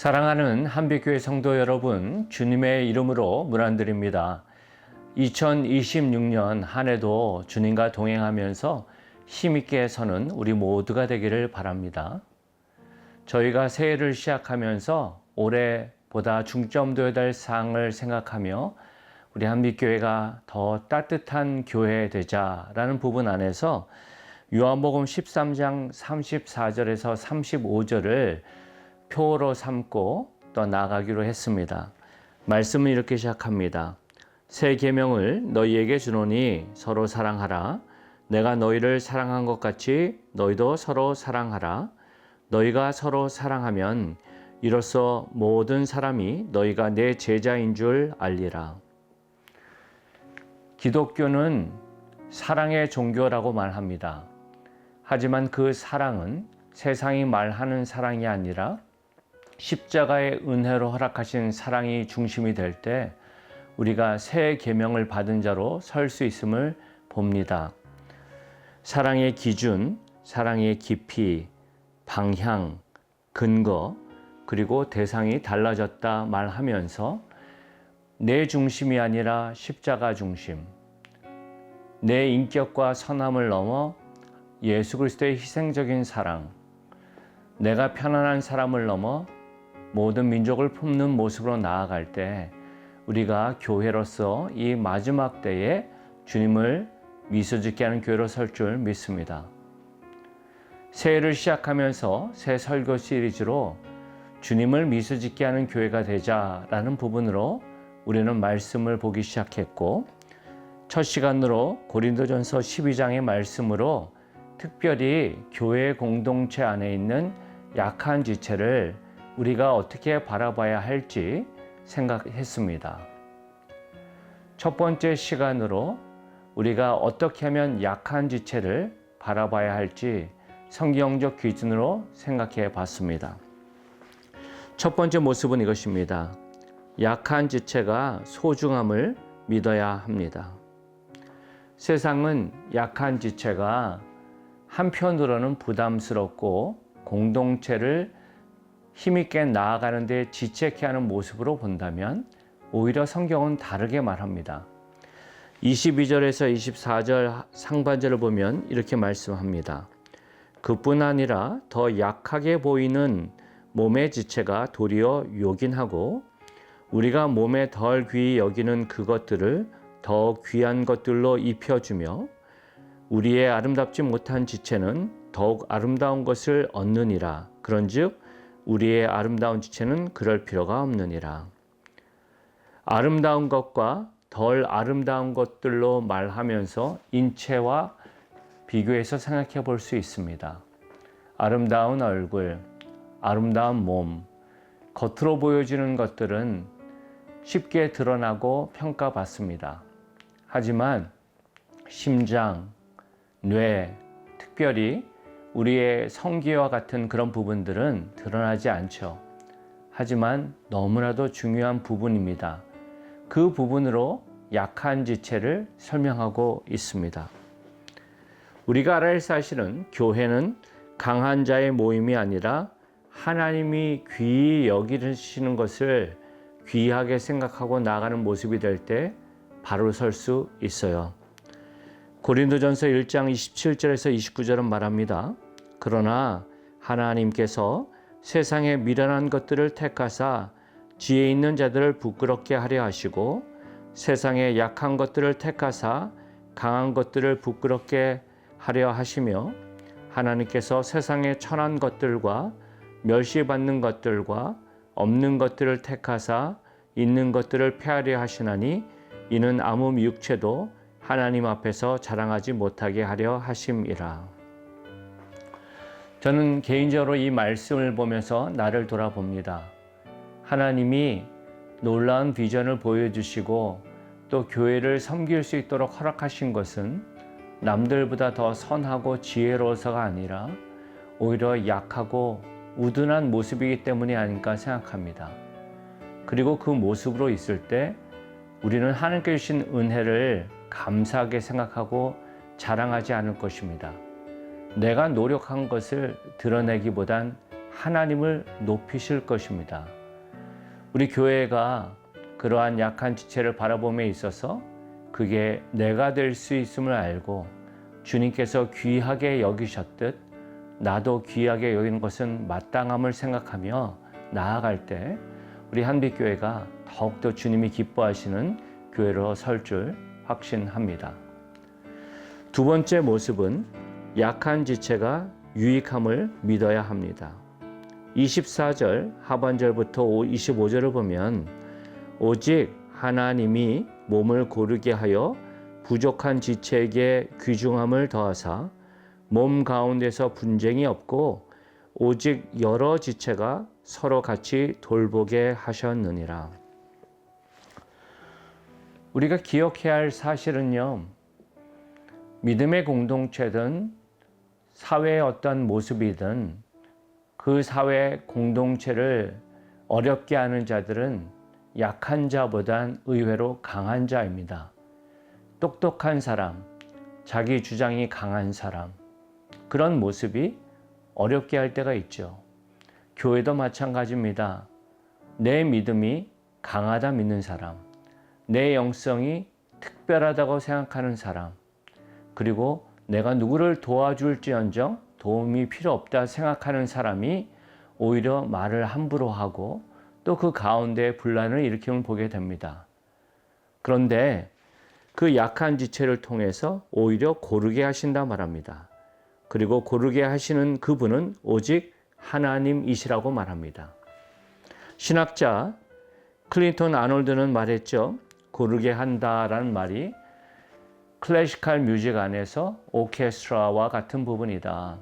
사랑하는 한빛교회 성도 여러분, 주님의 이름으로 문안드립니다. 2026년 한 해도 주님과 동행하면서 힘있게 서는 우리 모두가 되기를 바랍니다. 저희가 새해를 시작하면서 올해보다 중점둬야 될 사항을 생각하며 우리 한빛교회가 더 따뜻한 교회 되자라는 부분 안에서 요한복음 13장 34절에서 35절을 표로 삼고 또 나아가기로 했습니다. 말씀은 이렇게 시작합니다. 새 계명을 너희에게 주노니 서로 사랑하라. 내가 너희를 사랑한 것 같이 너희도 서로 사랑하라. 너희가 서로 사랑하면 이로써 모든 사람이 너희가 내 제자인 줄 알리라. 기독교는 사랑의 종교라고 말합니다. 하지만 그 사랑은 세상이 말하는 사랑이 아니라 십자가의 은혜로 허락하신 사랑이 중심이 될 때 우리가 새 계명을 받은 자로 설 수 있음을 봅니다. 사랑의 기준, 사랑의 깊이, 방향, 근거, 그리고 대상이 달라졌다 말하면서 내 중심이 아니라 십자가 중심, 내 인격과 선함을 넘어 예수 그리스도의 희생적인 사랑, 내가 편안한 사람을 넘어 모든 민족을 품는 모습으로 나아갈 때 우리가 교회로서 이 마지막 때에 주님을 미소짓게 하는 교회로 설 줄 믿습니다. 새해를 시작하면서 새 설교 시리즈로 주님을 미소짓게 하는 교회가 되자라는 부분으로 우리는 말씀을 보기 시작했고, 첫 시간으로 고린도전서 12장의 말씀으로 특별히 교회 공동체 안에 있는 약한 지체를 우리가 어떻게 바라봐야 할지 생각했습니다. 첫 번째 시간으로 우리가 어떻게 하면 약한 지체를 바라봐야 할지 성경적 기준으로 생각해 봤습니다. 첫 번째 모습은 이것입니다. 약한 지체가 소중함을 믿어야 합니다. 세상은 약한 지체가 한편으로는 부담스럽고 공동체를 힘있게 나아가는 데 지체케 하는 모습으로 본다면 오히려 성경은 다르게 말합니다. 22절에서 24절 상반절을 보면 이렇게 말씀합니다. 그뿐 아니라 더 약하게 보이는 몸의 지체가 도리어 요긴하고 우리가 몸에 덜 귀히 여기는 그것들을 더 귀한 것들로 입혀주며 우리의 아름답지 못한 지체는 더욱 아름다운 것을 얻느니라. 그런즉 우리의 아름다운 지체는 그럴 필요가 없느니라. 아름다운 것과 덜 아름다운 것들로 말하면서 인체와 비교해서 생각해 볼 수 있습니다. 아름다운 얼굴, 아름다운 몸, 겉으로 보여지는 것들은 쉽게 드러나고 평가받습니다. 하지만 심장, 뇌, 특별히 우리의 성기와 같은 그런 부분들은 드러나지 않죠. 하지만 너무나도 중요한 부분입니다. 그 부분으로 약한 지체를 설명하고 있습니다. 우리가 알아야 할 사실은 교회는 강한 자의 모임이 아니라 하나님이 귀히 여기시는 것을 귀하게 생각하고 나아가는 모습이 될 때 바로 설 수 있어요. 고린도전서 1장 27절에서 29절은 말합니다. 그러나 하나님께서 세상에 미련한 것들을 택하사 지혜 있는 자들을 부끄럽게 하려 하시고 세상에 약한 것들을 택하사 강한 것들을 부끄럽게 하려 하시며 하나님께서 세상에 천한 것들과 멸시받는 것들과 없는 것들을 택하사 있는 것들을 폐하려 하시나니 이는 아무 육체도 하나님 앞에서 자랑하지 못하게 하려 하심이라. 저는 개인적으로 이 말씀을 보면서 나를 돌아봅니다. 하나님이 놀라운 비전을 보여주시고 또 교회를 섬길 수 있도록 허락하신 것은 남들보다 더 선하고 지혜로워서가 아니라 오히려 약하고 우둔한 모습이기 때문이 아닐까 생각합니다. 그리고 그 모습으로 있을 때 우리는 하나님께 주신 은혜를 감사하게 생각하고 자랑하지 않을 것입니다. 내가 노력한 것을 드러내기보단 하나님을 높이실 것입니다. 우리 교회가 그러한 약한 지체를 바라봄에 있어서 그게 내가 될 수 있음을 알고 주님께서 귀하게 여기셨듯 나도 귀하게 여기는 것은 마땅함을 생각하며 나아갈 때 우리 한빛교회가 더욱더 주님이 기뻐하시는 교회로 설 줄 확신합니다. 두 번째 모습은 약한 지체가 유익함을 믿어야 합니다. 24절 하반절부터 25절을 보면 오직 하나님이 몸을 고르게 하여 부족한 지체에게 귀중함을 더하사 몸 가운데서 분쟁이 없고 오직 여러 지체가 서로 같이 돌보게 하셨느니라. 우리가 기억해야 할 사실은요, 믿음의 공동체든 사회의 어떤 모습이든 그 사회 공동체를 어렵게 하는 자들은 약한 자보단 의외로 강한 자입니다. 똑똑한 사람, 자기 주장이 강한 사람, 그런 모습이 어렵게 할 때가 있죠. 교회도 마찬가지입니다. 내 믿음이 강하다 믿는 사람, 내 영성이 특별하다고 생각하는 사람, 그리고 내가 누구를 도와줄지언정 도움이 필요 없다 생각하는 사람이 오히려 말을 함부로 하고 또 그 가운데 분란을 일으킴을 보게 됩니다. 그런데 그 약한 지체를 통해서 오히려 고르게 하신다 말합니다. 그리고 고르게 하시는 그분은 오직 하나님이시라고 말합니다. 신학자 클린턴 아놀드는 말했죠. 고르게 한다라는 말이 클래시컬 뮤직 안에서 오케스트라와 같은 부분이다.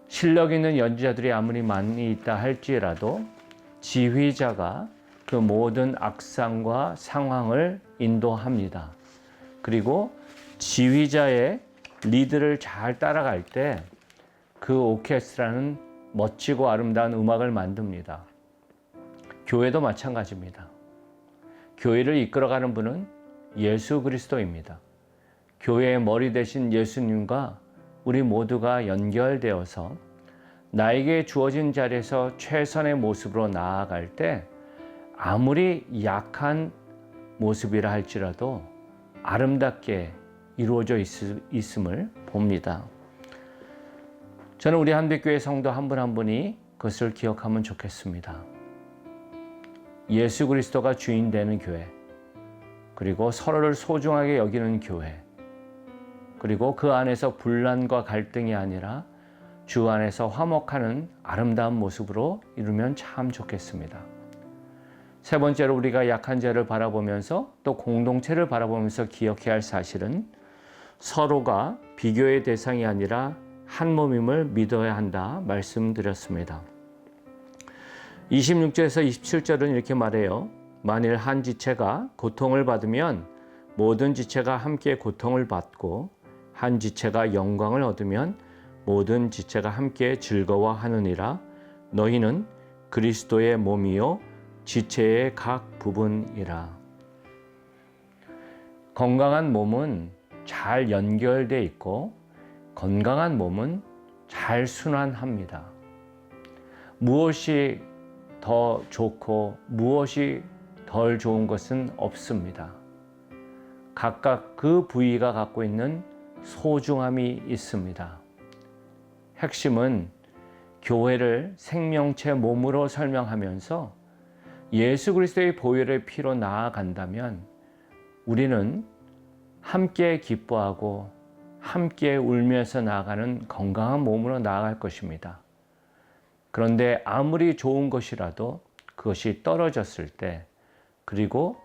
실력 있는 연주자들이 아무리 많이 있다 할지라도 지휘자가 그 모든 악상과 상황을 인도합니다. 그리고 지휘자의 리드를 잘 따라갈 때 그 오케스트라는 멋지고 아름다운 음악을 만듭니다. 교회도 마찬가지입니다. 교회를 이끌어가는 분은 예수 그리스도입니다. 교회의 머리 대신 예수님과 우리 모두가 연결되어서 나에게 주어진 자리에서 최선의 모습으로 나아갈 때 아무리 약한 모습이라 할지라도 아름답게 이루어져 있음을 봅니다. 저는 우리 한빛교회 성도 한 분 한 분이 그것을 기억하면 좋겠습니다. 예수 그리스도가 주인 되는 교회, 그리고 서로를 소중하게 여기는 교회, 그리고 그 안에서 분란과 갈등이 아니라 주 안에서 화목하는 아름다운 모습으로 이루면 참 좋겠습니다. 세 번째로 우리가 약한 자를 바라보면서 또 공동체를 바라보면서 기억해야 할 사실은 서로가 비교의 대상이 아니라 한 몸임을 믿어야 한다 말씀드렸습니다. 26절에서 27절은 이렇게 말해요. 만일 한 지체가 고통을 받으면 모든 지체가 함께 고통을 받고 한 지체가 영광을 얻으면 모든 지체가 함께 즐거워하느니라. 너희는 그리스도의 몸이요 지체의 각 부분이라. 건강한 몸은 잘 연결되어 있고 건강한 몸은 잘 순환합니다. 무엇이 더 좋고 무엇이 덜 좋은 것은 없습니다. 각각 그 부위가 갖고 있는 소중함이 있습니다. 핵심은 교회를 생명체 몸으로 설명하면서 예수 그리스도의 보혈의 피로 나아간다면 우리는 함께 기뻐하고 함께 울면서 나아가는 건강한 몸으로 나아갈 것입니다. 그런데 아무리 좋은 것이라도 그것이 떨어졌을 때, 그리고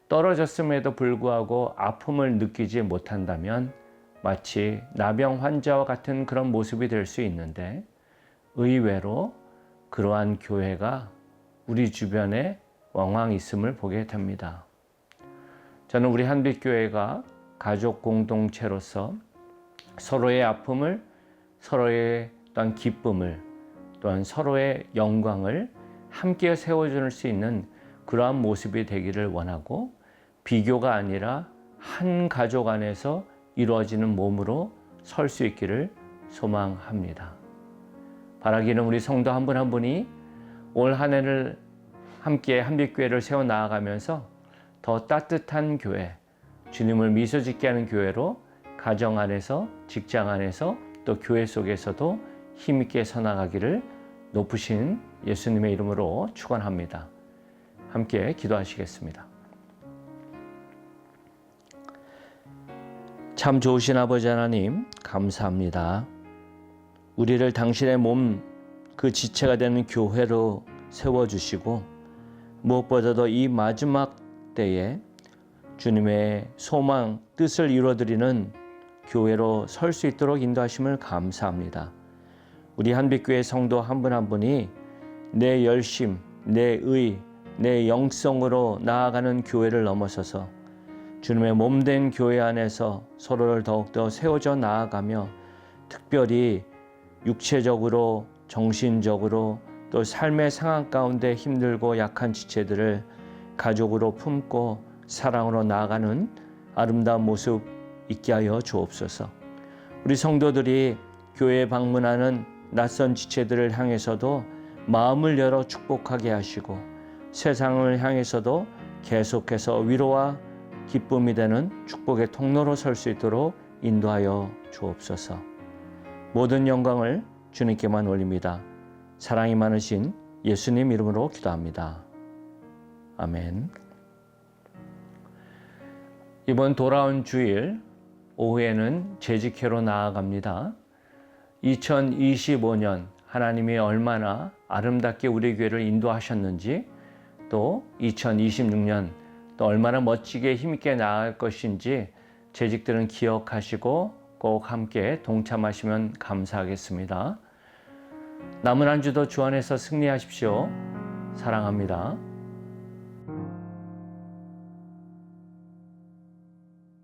떨어졌음에도 불구하고 아픔을 느끼지 못한다면 마치 나병 환자와 같은 그런 모습이 될 수 있는데, 의외로 그러한 교회가 우리 주변에 왕왕 있음을 보게 됩니다. 저는 우리 한빛교회가 가족 공동체로서 서로의 아픔을, 서로의 또한 기쁨을, 또한 서로의 영광을 함께 세워줄 수 있는 그러한 모습이 되기를 원하고, 비교가 아니라 한 가족 안에서 이루어지는 몸으로 설 수 있기를 소망합니다. 바라기는 우리 성도 한 분 한 분이 올 한 해를 함께 한빛교회를 세워 나아가면서 더 따뜻한 교회, 주님을 미소 짓게 하는 교회로 가정 안에서, 직장 안에서, 또 교회 속에서도 힘있게 서나가기를 높으신 예수님의 이름으로 축원합니다. 함께 기도하시겠습니다. 참 좋으신 아버지 하나님, 감사합니다. 우리를 당신의 몸 그 지체가 되는 교회로 세워주시고 무엇보다도 이 마지막 때에 주님의 소망, 뜻을 이루어드리는 교회로 설 수 있도록 인도하심을 감사합니다. 우리 한빛교회 성도 한 분 한 분이 내 열심, 내 의, 내 영성으로 나아가는 교회를 넘어서서 주님의 몸된 교회 안에서 서로를 더욱더 세워져 나아가며 특별히 육체적으로, 정신적으로 또 삶의 상황 가운데 힘들고 약한 지체들을 가족으로 품고 사랑으로 나아가는 아름다운 모습 있게 하여 주옵소서. 우리 성도들이 교회에 방문하는 낯선 지체들을 향해서도 마음을 열어 축복하게 하시고 세상을 향해서도 계속해서 위로와 기쁨이 되는 축복의 통로로 설 수 있도록 인도하여 주옵소서. 모든 영광을 주님께만 올립니다. 사랑이 많으신 예수님 이름으로 기도합니다. 아멘. 이번 돌아온 주일 오후에는 재직회로 나아갑니다. 2025년 하나님이 얼마나 아름답게 우리 교회를 인도하셨는지, 또 2026년 또 얼마나 멋지게 힘있게 나아갈 것인지 재직들은 기억하시고 꼭 함께 동참하시면 감사하겠습니다. 남은 한 주도 주 안에서 승리하십시오. 사랑합니다.